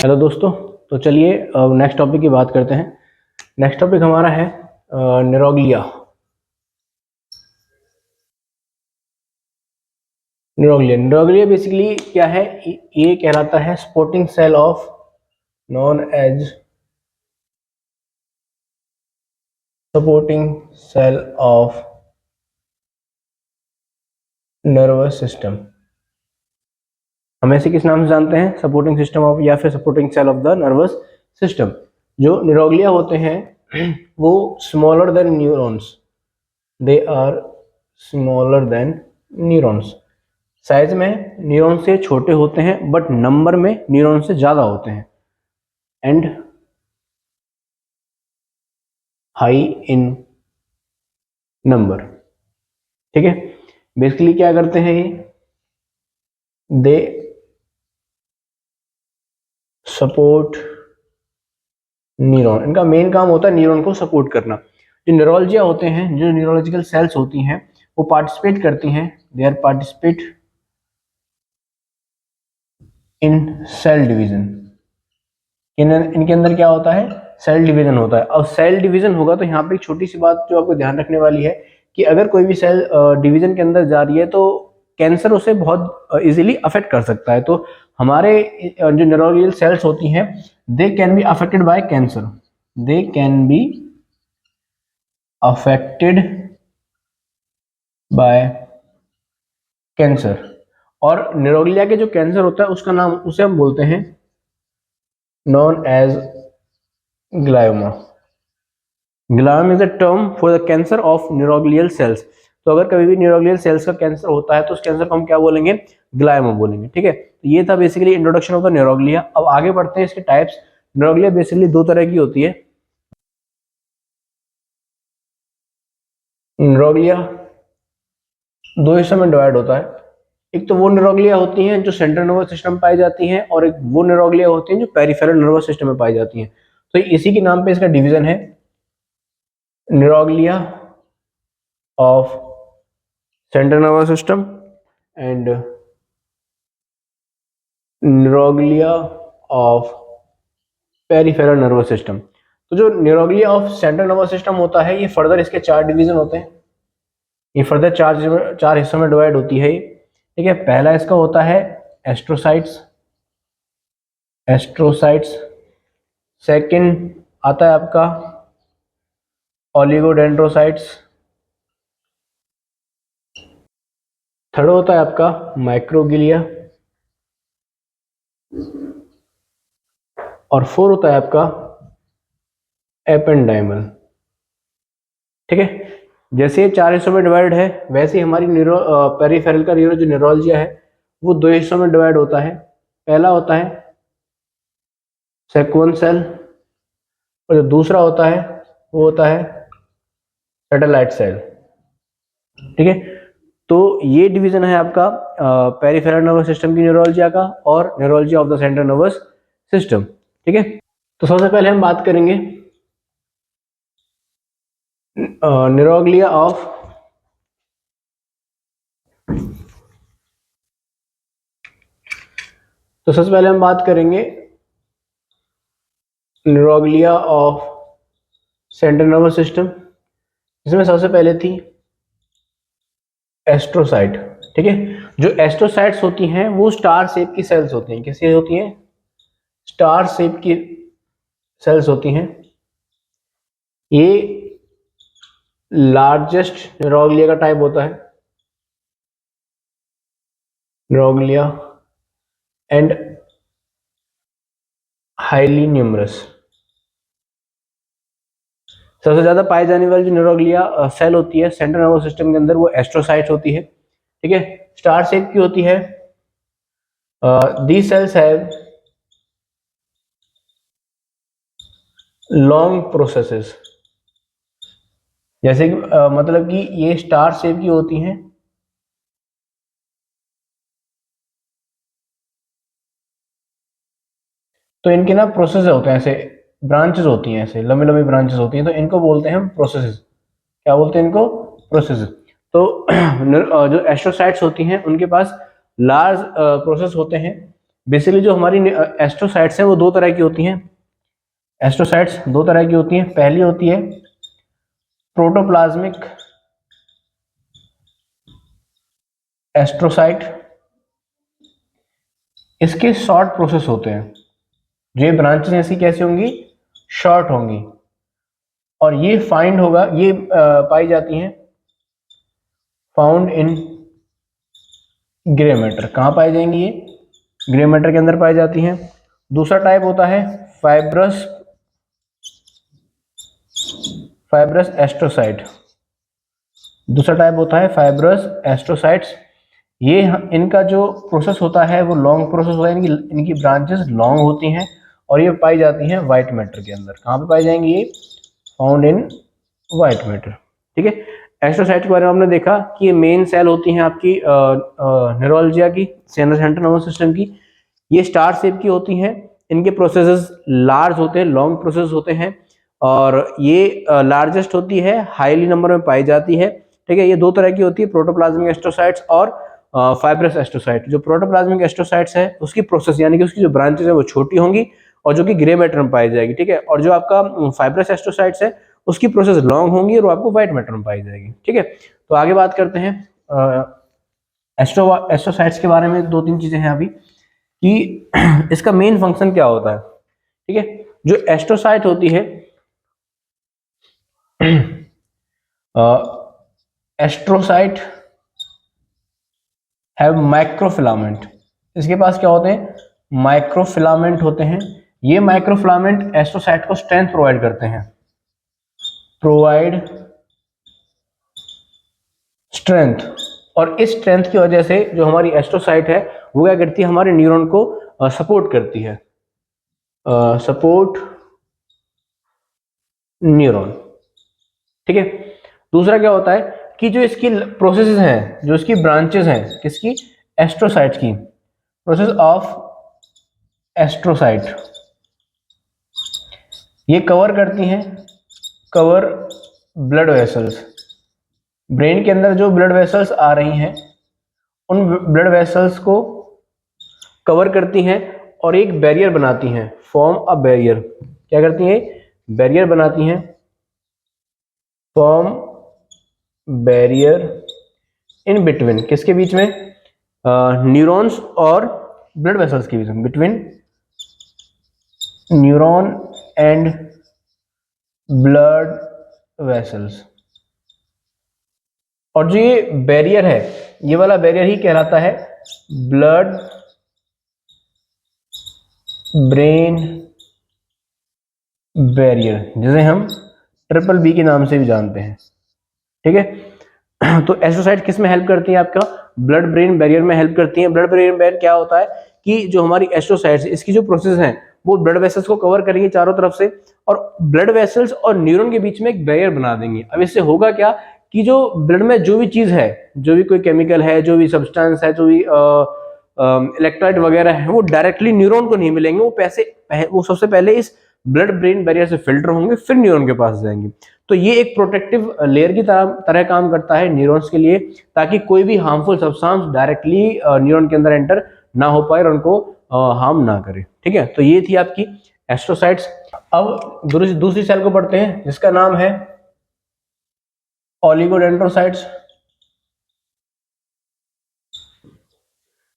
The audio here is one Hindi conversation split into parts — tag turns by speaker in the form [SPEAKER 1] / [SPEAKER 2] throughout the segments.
[SPEAKER 1] हेलो दोस्तों, तो चलिए नेक्स्ट टॉपिक की बात करते हैं। नेक्स्ट टॉपिक हमारा है निरोग्लिया। निरोग्लिया बेसिकली क्या है? ये कहलाता है supporting cell of known as supporting cell of nervous system. हम ऐसे किस नाम से जानते हैं? सपोर्टिंग सिस्टम ऑफ या फिर supporting cell of the nervous system. जो निरोग्लिया होते हैं वो smaller than neurons, they are smaller than neurons. Size में न्यूरॉन से छोटे होते हैं बट नंबर में न्यूरॉन से ज्यादा होते हैं एंड हाई इन नंबर। ठीक है, बेसिकली क्या करते हैं ये? They support neuron. इनका मेन काम होता है न्यूरॉन को सपोर्ट करना। जो न्यूरोलजिया होते हैं, जो न्यूरोलॉजिकल सेल्स होती हैं, वो पार्टिसिपेट करती हैं, they are participate in cell division. इनके अंदर क्या होता है? सेल डिवीजन होता है। अब सेल डिवीजन होगा तो यहाँ पे एक छोटी सी बात जो आपको ध्यान रखने वाली है कि अगर कोई भी सेल डिवीजन के अंदर जा रही है तो कैंसर उसे बहुत इजीली अफेक्ट कर सकता है। तो हमारे जो न्यूरोनल सेल्स होती हैं, they can be affected by cancer, they can be affected by cancer. और न्यूरोग्लिया के जो कैंसर होता है उसका नाम, उसे हम बोलते हैं known as glioma. Glioma is a term for the cancer of neuroglial cells. तो अगर कभी भी न्यूरोग्लियल सेल्स का कैंसर होता है तो उस कैंसर को हम क्या बोलेंगे? ग्लायोमा बोलेंगे। ठीक है, तो ये था basically introduction of the neuroglia. अब आगे बढ़ते हैं इसके टाइप्स। न्यूरोग्लिया बेसिकली दो तरह की होती है। न्यूरोग्लिया दो हिस्सों में डिवाइड होता है। एक तो वो न्यूरोग्लिया होती हैं जो सेंट्रल नर्वस सिस्टम में पाई जाती हैं, और एक वो न्यूरोग्लिया होती हैं जो पेरिफेरल नर्वस सिस्टम में पाई जाती हैं। तो इसी के नाम पे इसका डिवीजन है, neuroglia of central nervous system and neuroglia of peripheral nervous system. तो जो neuroglia of central nervous system होता है, ये फर्दर इसके चार डिवीजन होते हैं। ये फर्दर चार हिस्सों में डिवाइड होती है। ठीक है, पहला इसका होता है एस्ट्रोसाइट्स। एस्ट्रोसाइट्स सेकंड आता है आपका ओलिगोडेंड्रोसाइट्स। थर्ड होता है आपका माइक्रोगिलिया, और फोर्थ होता है आपका एपेंडाइमल। ठीक है, जैसे ये चार हिस्सों में डिवाइड है, वैसे ही हमारी पेरिफेरल का जो न्यूरोलजिया है वो दो हिस्सों में डिवाइड होता है। पहला होता है सेक्वन सेल, और जो दूसरा होता है वो होता है सैटेलाइट सेल। ठीक है, तो ये डिवीजन है आपका पेरिफेरल नर्वस सिस्टम की न्यूरोलजिया का और neuroglia of the central nervous system. ठीक है, तो सबसे पहले हम बात करेंगे न्यूरोग्लिया ऑफ तो सबसे पहले हम बात करेंगे neuroglia of central nervous system. इसमें सबसे पहले थी एस्ट्रोसाइट। ठीक है, जो एस्ट्रोसाइट्स होती हैं वो स्टार शेप की सेल्स होती हैं। कैसी होती हैं? स्टार शेप की सेल्स होती हैं। ये लार्जेस्ट न्यूरोग्लिया का टाइप होता है, न्यूरोग्लिया, एंड हाईली न्यूमरस। सबसे ज्यादा पाई जाने वाली जो न्यूरोग्लिया सेल होती है सेंट्रल नर्वस सिस्टम के अंदर, वो एस्ट्रोसाइट होती है। ठीक है, स्टार शेप की होती है। दी सेल्स हैव लॉन्ग प्रोसेसेस। जैसे कि मतलब कि ये स्टार शेप की होती हैं, तो इनके ना प्रोसेस होते हैं, ऐसे ब्रांचेस होती हैं, ऐसे लंबी लंबी ब्रांचेस होती हैं, तो इनको बोलते हैं हम प्रोसेसेस। क्या बोलते हैं इनको? प्रोसेसेस। तो जो एस्ट्रोसाइट्स होती हैं उनके पास लार्ज प्रोसेस होते हैं, बेसिकली जो हमारी एस्ट्रोसाइट्स हैं वो दो तरह की होती हैं। एस्ट्रोसाइट्स दो तरह की होती हैं। पहली होती है प्रोटोप्लाज्मिक एस्ट्रोसाइट। इसके शॉर्ट प्रोसेस होते हैं। जो ये ब्रांचेस ऐसी कैसी होंगी, शॉर्ट होंगी। और ये फाइंड होगा, ये पाई जाती हैं फाउंड इन ग्रे मैटर। कहाँ पाई जाएंगी, ये ग्रे मैटर के अंदर पाई जाती हैं। दूसरा टाइप होता है फाइब्रस एस्ट्रोसाइट। दूसरा टाइप होता है फाइब्रस एस्ट्रोसाइट्स। ये इनका जो प्रोसेस होता है वो लॉन्ग प्रोसेस होता है। इनकी ब्रांचेस लॉन्ग होती हैं और ये पाई जाती हैं वाइट मैटर के अंदर। कहाँ पे पाई जाएंगी, ये फाउंड इन वाइट मैटर। ठीक है, एस्ट्रोसाइट के बारे में हमने देखा कि ये मेन सेल होती हैं आपकी न्यूरोलजिया की, सेंट्रल नर्वस सिस्टम की। ये स्टार शेप की होती हैं। इनके प्रोसेसेस लार्ज होते हैं, लॉन्ग प्रोसेस होते हैं और ये लार्जेस्ट होती है, हाईली नंबर में पाई जाती है। ठीक है, ये दो तरह की होती है, प्रोटोप्लाज्मिक एस्ट्रोसाइट्स और फाइब्रस एस्ट्रोसाइट। जो प्रोटोप्लाज्मिक एस्ट्रोसाइट्स है उसकी प्रोसेस यानी कि उसकी जो ब्रांचेस है वो छोटी होंगी और जो कि ग्रे मैटर में पाई जाएगी। ठीक है, और जो आपका फाइब्रस एस्ट्रोसाइट्स है उसकी प्रोसेस लॉन्ग होंगी और वो आपको व्हाइट मैटर में पाई जाएगी। ठीक है, तो आगे बात करते हैं एस्ट्रोसाइट्स के बारे में। दो तीन चीजें हैं अभी कि इसका मेन फंक्शन क्या होता है। ठीक है, जो एस्ट्रोसाइट होती है, एस्ट्रोसाइट हैव माइक्रोफिलामेंट। इसके पास क्या होते हैं, माइक्रोफिलामेंट होते हैं। ये माइक्रोफिलामेंट एस्ट्रोसाइट को स्ट्रेंथ प्रोवाइड करते हैं, प्रोवाइड स्ट्रेंथ। और इस स्ट्रेंथ की वजह से जो हमारी एस्ट्रोसाइट है वो क्या करती है, हमारे न्यूरॉन को सपोर्ट करती है, सपोर्ट न्यूरॉन। ठीक है, दूसरा क्या होता है कि जो इसकी प्रोसेसेस हैं, जो इसकी ब्रांचेस हैं, किसकी, एस्ट्रोसाइट की, प्रोसेस ऑफ एस्ट्रोसाइट, ये कवर करती हैं, कवर ब्लड वेसल्स। ब्रेन के अंदर जो ब्लड वेसल्स आ रही हैं उन ब्लड वेसल्स को कवर करती हैं और एक बैरियर बनाती हैं, फॉर्म अ बैरियर। क्या करती हैं, बैरियर बनाती हैं, फॉर्म बैरियर इन बिटवीन, किसके बीच में, न्यूरॉन्स और ब्लड वेसल्स के बीच में, between neuron and blood vessels. और जो ये बैरियर है, ये वाला बैरियर ही कहलाता है ब्लड ब्रेन बैरियर, जिसे हम ट्रिपल बी के नाम से भी जानते हैं। ठीक है, तो एस्ट्रोसाइट किस में हेल्प करती है, आपका ब्लड ब्रेन बैरियर में हेल्प करती है। ब्लड ब्रेन बैरियर क्या होता है कि जो हमारी एस्ट्रोसाइट्स, इसकी जो प्रोसेस है वो ब्लड वेसल्स को कवर करेंगे चारों तरफ से और ब्लड वेसल्स और न्यूरॉन के बीच में एक बैरियर बना देंगे। अब इससे होगा क्या कि जो ब्लड में जो भी चीज है, जो भी कोई केमिकल है, जो भी सब्सटेंस है, जो भी इलेक्ट्रोलाइट वगैरह है, वो डायरेक्टली न्यूरॉन को नहीं मिलेंगे। वो सबसे पहले इस ब्लड ब्रेन बैरियर से फिल्टर होंगे, फिर न्यूरॉन के पास जाएंगे। तो ये एक प्रोटेक्टिव लेयर की तरह काम करता है न्यूरॉन्स के लिए, ताकि कोई भी हार्मफुल सब्सटेंस डायरेक्टली न्यूरॉन के अंदर एंटर ना हो पाए और उनको हार्म ना करे। ठीक है, तो ये थी आपकी एस्ट्रोसाइट्स। अब दूसरी सेल को पढ़ते हैं जिसका नाम है ओलिगोडेंड्रोसाइट्स।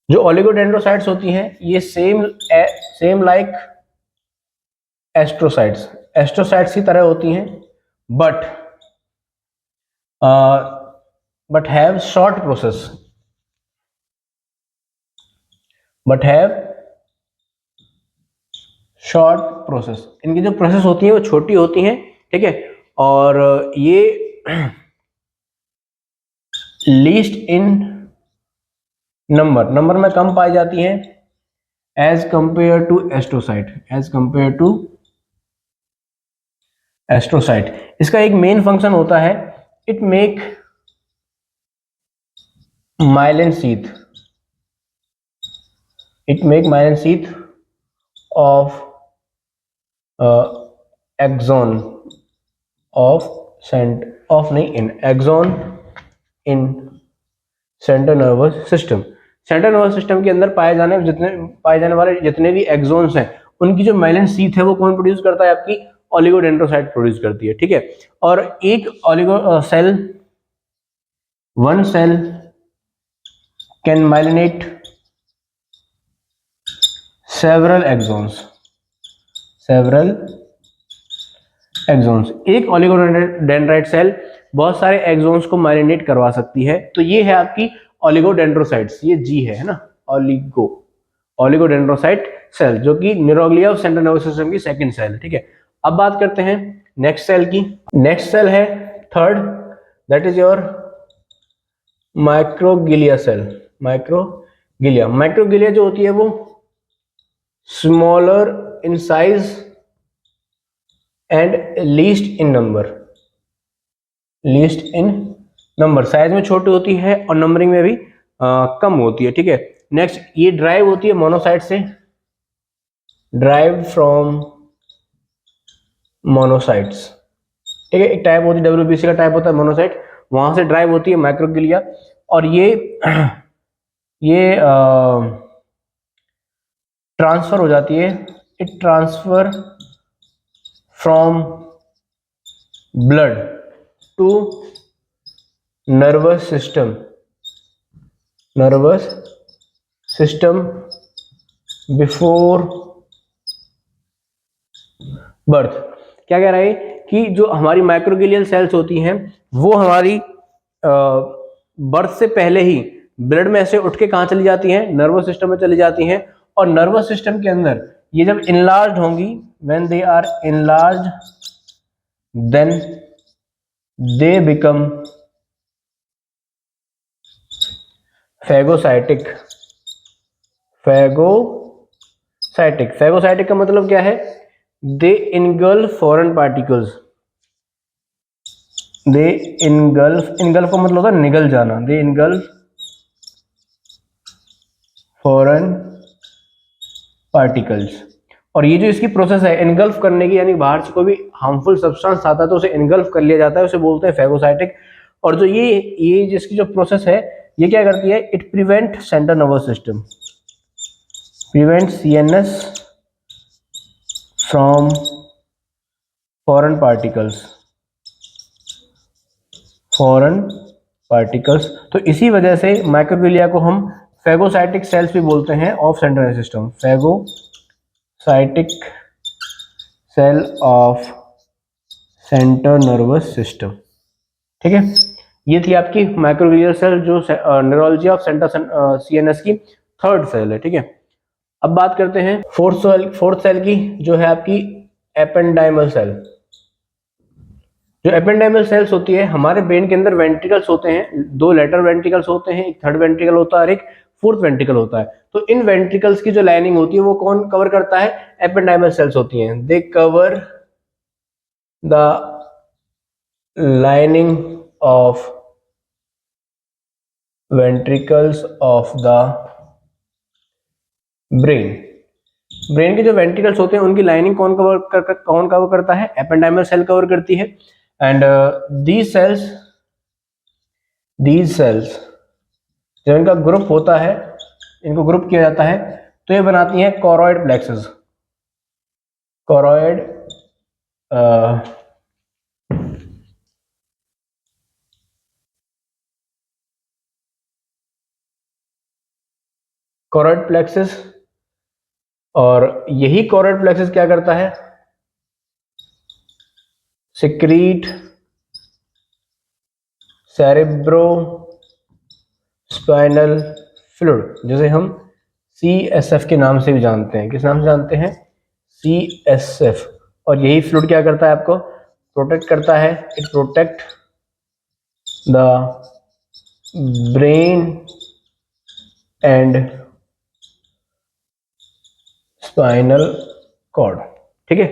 [SPEAKER 1] जो ओलिगोडेंड्रोसाइट्स होती हैं ये सेम लाइक एस्ट्रोसाइट्स की तरह होती हैं, बट हैव शॉर्ट प्रोसेस, इनकी जो प्रोसेस होती है वो छोटी होती हैं। ठीक है, और ये लीस्ट इन नंबर में कम पाई जाती हैं एज कंपेयर टू एस्ट्रोसाइट। इसका एक मेन फंक्शन होता है, it make myelin sheath of axon in central nervous system. Central nervous system के अंदर पाए जाने वाले जितने भी एक्सोन्स हैं उनकी जो माइलिन शीथ है वो कौन प्रोड्यूस करता है? आपकी ओलिगोडेंड्रोसाइट प्रोड्यूस करती है, ठीक है। और एक oligo cell, one cell can myelinate several axons, एक ओलिगोडेंड्राइट सेल बहुत सारे एक्सोन्स को माइलिनेट करवा सकती है। तो ये है आपकी ओलिगोडेंड्रोसाइट्स, ये जी है ना, ओलिगोडेंड्रोसाइट सेल, जो कि neuroglia of central nervous system की सेकंड सेल है, ठीक है। अब बात करते हैं नेक्स्ट सेल की। नेक्स्ट सेल है third, that is your microglia cell. Microglia जो होती है वो smaller in size and least in number, size में छोटी होती है और नंबरिंग में भी कम होती है, ठीक है। नेक्स्ट, ये ड्राइव होती है मोनोसाइट से, ड्राइव फ्रॉम मोनोसाइट्स, ठीक है। एक टाइप होती है WBC का टाइप होता है मोनोसाइट, वहां से ड्राइव होती है माइक्रोगिलिया। और ये ट्रांसफर हो जाती है, it transfer from blood to nervous system before birth. क्या कह रहा है कि जो हमारी माइक्रोगिलियल सेल्स होती हैं वो हमारी बर्थ से पहले ही ब्लड में ऐसे उठ के कहाँ चली जाती हैं? नर्वस सिस्टम में चली जाती हैं। और नर्वस सिस्टम के अंदर ये जब इनलार्ज होंगी, when they are enlarge then they become phagocytic का मतलब क्या है? They engulf foreign particles, engulf का मतलब होता है निगल जाना, दे इनगल्फ फॉरेन पार्टिकल्स। और ये जो इसकी प्रोसेस है इनगल्फ करने की, यानी बाहर से कोई भी हार्मफुल सब्सटेंस आता है तो उसे इनगल्फ कर लिया जाता है, उसे बोलते हैं फैगोसाइटिक। और जो ये जिसकी जो प्रोसेस है ये क्या करती है? It prevent central nervous system, prevent CNS from foreign particles. तो इसी वजह से माइक्रोग्लिया को हम फैगोसाइटिक सेल्स भी बोलते हैं of central nervous system, phagocytic cell of central nervous system, ठीक है। ये थी आपकी माइक्रोग्लियल सेल जो न्यूरोलॉजी ऑफ सेंट्रल CNS की थर्ड सेल है, ठीक है। अब बात करते हैं फोर्थ सेल की, जो है आपकी एपेंडाइमल सेल। जो एपेंडाइमल सेल्स होती है, हमारे ब्रेन के अंदर वेंट्रिकल्स होते हैं, दो लेटर वेंट्रिकल्स होते हैं, एक थर्ड वेंट्रिकल होता है और एक फोर्थ वेंट्रिकल होता है। तो इन वेंट्रिकल्स की जो लाइनिंग होती है वो कौन कवर करता है? एपेंडाइमल सेल्स होती हैं। They cover the lining of ventricles of the brain के जो वेंट्रिकल्स होते हैं उनकी लाइनिंग कौन कवर करता है? एपेंडाइमल सेल कवर करती है। एंड दीज सेल्स जब इनका ग्रुप होता है, इनको ग्रुप किया जाता है तो ये बनाती हैं कोरॉइड प्लेक्सेस। कोरॉइड प्लेक्सेस, और यही कोरॉइड प्लेक्सेस क्या करता है? सिक्रीट सेरेब्रो स्पाइनल फ्लूइड, जिसे हम CSF के नाम से भी जानते हैं। किस नाम से जानते हैं? CSF। और यही फ्लूइड क्या करता है? आपको प्रोटेक्ट करता है। It protect the brain and spinal cord, ठीक है।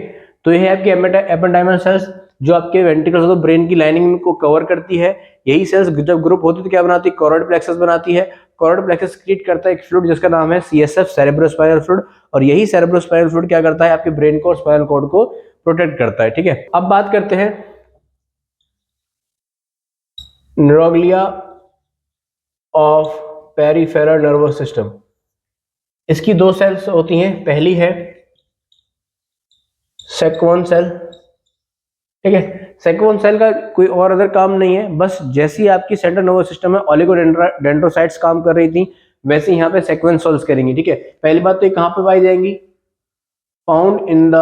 [SPEAKER 1] तो ये है आपकी एपेंडाइमल सेल्स जो आपके वेंट्रिकल्स तो ब्रेन की लाइनिंग को कवर करती है। यही सेल्स जब ग्रुप होती है तो क्या बनाती है? कोरॉइड प्लेक्सस बनाती है। कोरॉइड प्लेक्सस क्रिएट करता है एक फ्लूइड जिसका नाम है CSF, सेरेब्रोस्पाइनल फ्लूइड। और यही सेरेब्रोस्पाइनल फ्लूइड क्या करता है? आपके ब्रेन को और स्पाइनल कॉर्ड को प्रोटेक्ट करता है, ठीक है। अब बात करते हैं neuroglia of peripheral nervous system. इसकी दो सेल्स होती हैं, पहली है सेक्वन सेल, ठीक है। सेक्वन सेल का कोई और अदर काम नहीं है, बस जैसी आपकी सेंट्रल नर्वस सिस्टम में ओलिगोडेंड्रोसाइट्स काम कर रही थी, वैसे यहाँ पे सेक्वन सेल्स करेंगी, ठीक है। पहली बात तो ये कहाँ पे पाई जाएंगी, found in the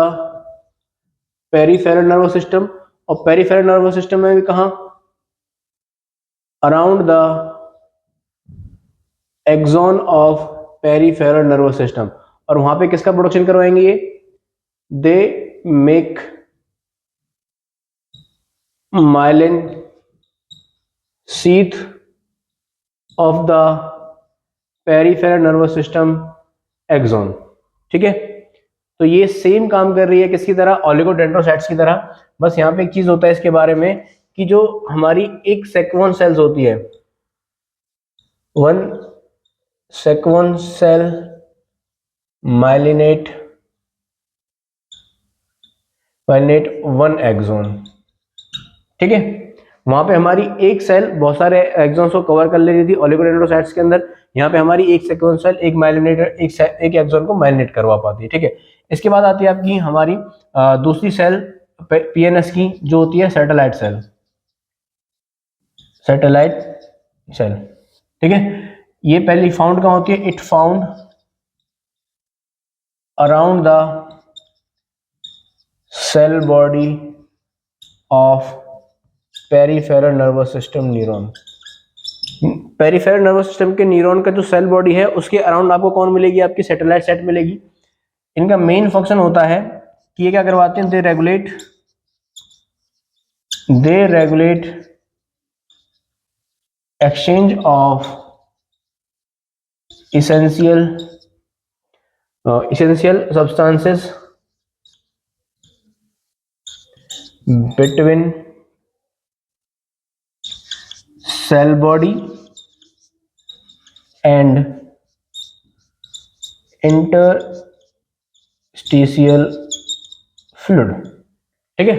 [SPEAKER 1] peripheral nervous system, और पेरिफेरल नर्वस सिस्टम में भी कहाँ, around the axon of peripheral nervous system. और वहां पे किसका प्रोडक्शन करवाएंगे ये, they make myelin sheath of the peripheral nervous system axon, ठीक है। तो ये सेम काम कर रही है किसकी तरह, ओलिगोडेंड्रोसाइट्स की तरह। बस यहाँ पे एक चीज होता है इसके बारे में कि जो हमारी एक सेक्वन सेल्स होती है, one Schwann cell myelinate one axon, ठीक है। वहां पे हमारी एक सेल बहुत सारे एक्सॉन्स को कवर कर ले रही थी ओलिगोडेंड्रोसाइट्स के अंदर, यहाँ पे हमारी एक सेक्वन सेल एक माइलिनेटर एक एक्सॉन को माइलिनेट करवा पाती है, ठीक है। इसके बाद आती है आपकी हमारी दूसरी सेल पीएनएस की, जो होती है सैटेलाइट सेल, ठीक है। ये पहली फाउंड कहाँ होती है, it found around the cell body of peripheral nervous system neuron. Peripheral nervous system के न्यूरॉन का जो सेल बॉडी है उसके अराउंड आपको कौन मिलेगी, आपकी सैटेलाइट सेट मिलेगी। इनका मेन फंक्शन होता है कि ये क्या करवाते हैं, they regulate exchange of essential substances between cell body and interstitial fluid, ठीक है।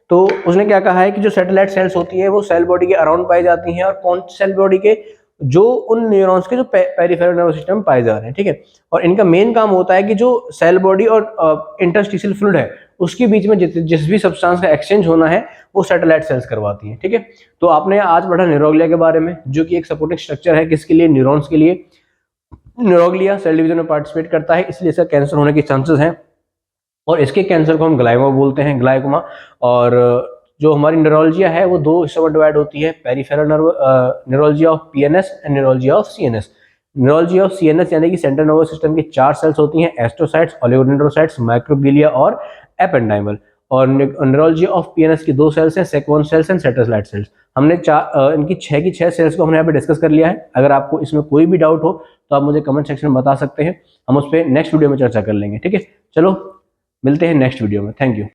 [SPEAKER 1] तो उसने क्या कहा है कि जो सैटेलाइट सेल्स होती है वो सेल बॉडी के अराउंड पाई जाती हैं, और कौन सेल बॉडी के, जो उन न्यूरॉन्स के जो पेरिफेरल नर्वस सिस्टम में पाए जा रहे हैं, ठीक है। और इनका मेन काम होता है कि जो सेल बॉडी और इंटरस्टिशियल फ्लूइड है उसके बीच में जिस भी सब्सटेंस का एक्सचेंज होना है वो सैटेलाइट सेल्स करवाती है, ठीक है। तो आपने आज पढ़ा न्यूरोग्लिया के बारे में, जो कि एक सपोर्टिंग स्ट्रक्चर है किसके लिए, न्यूरॉन्स के लिए। न्यूरोग्लिया सेल डिवीजन में पार्टिसिपेट करता है, इसलिए इसका कैंसर होने के चांसेस हैं, और इसके कैंसर को हम ग्लाइकोमा बोलते हैं, ग्लाइकोमा। और जो हमारी न्यूरोलजिया है वो दो हिस्सों में डिवाइड होती है, peripheral neuroglia of PNS and neuroglia of CNS. Neuroglia of CNS यानी कि सेंट्रल नर्वस सिस्टम की 4 सेल्स होती हैं, एस्ट्रोसाइट्स, ओलिगोडेंड्रोसाइट्स, माइक्रोग्लिया और एपेंडाइमल। और न्यूरोलजिया ऑफ पीएनएस की 2 सेल्स हैं, सेक्वन सेल्स एंड सैटेलाइट सेल्स। हमने इनकी 6 की 6 सेल्स को हमने यहाँ पे डिस्कस कर लिया है। अगर आपको इसमें कोई भी डाउट हो तो आप मुझे कमेंट सेक्शन में बता सकते हैं, हम उस पर नेक्स्ट वीडियो में चर्चा कर लेंगे, ठीक है। चलो मिलते हैं नेक्स्ट वीडियो में, थैंक यू।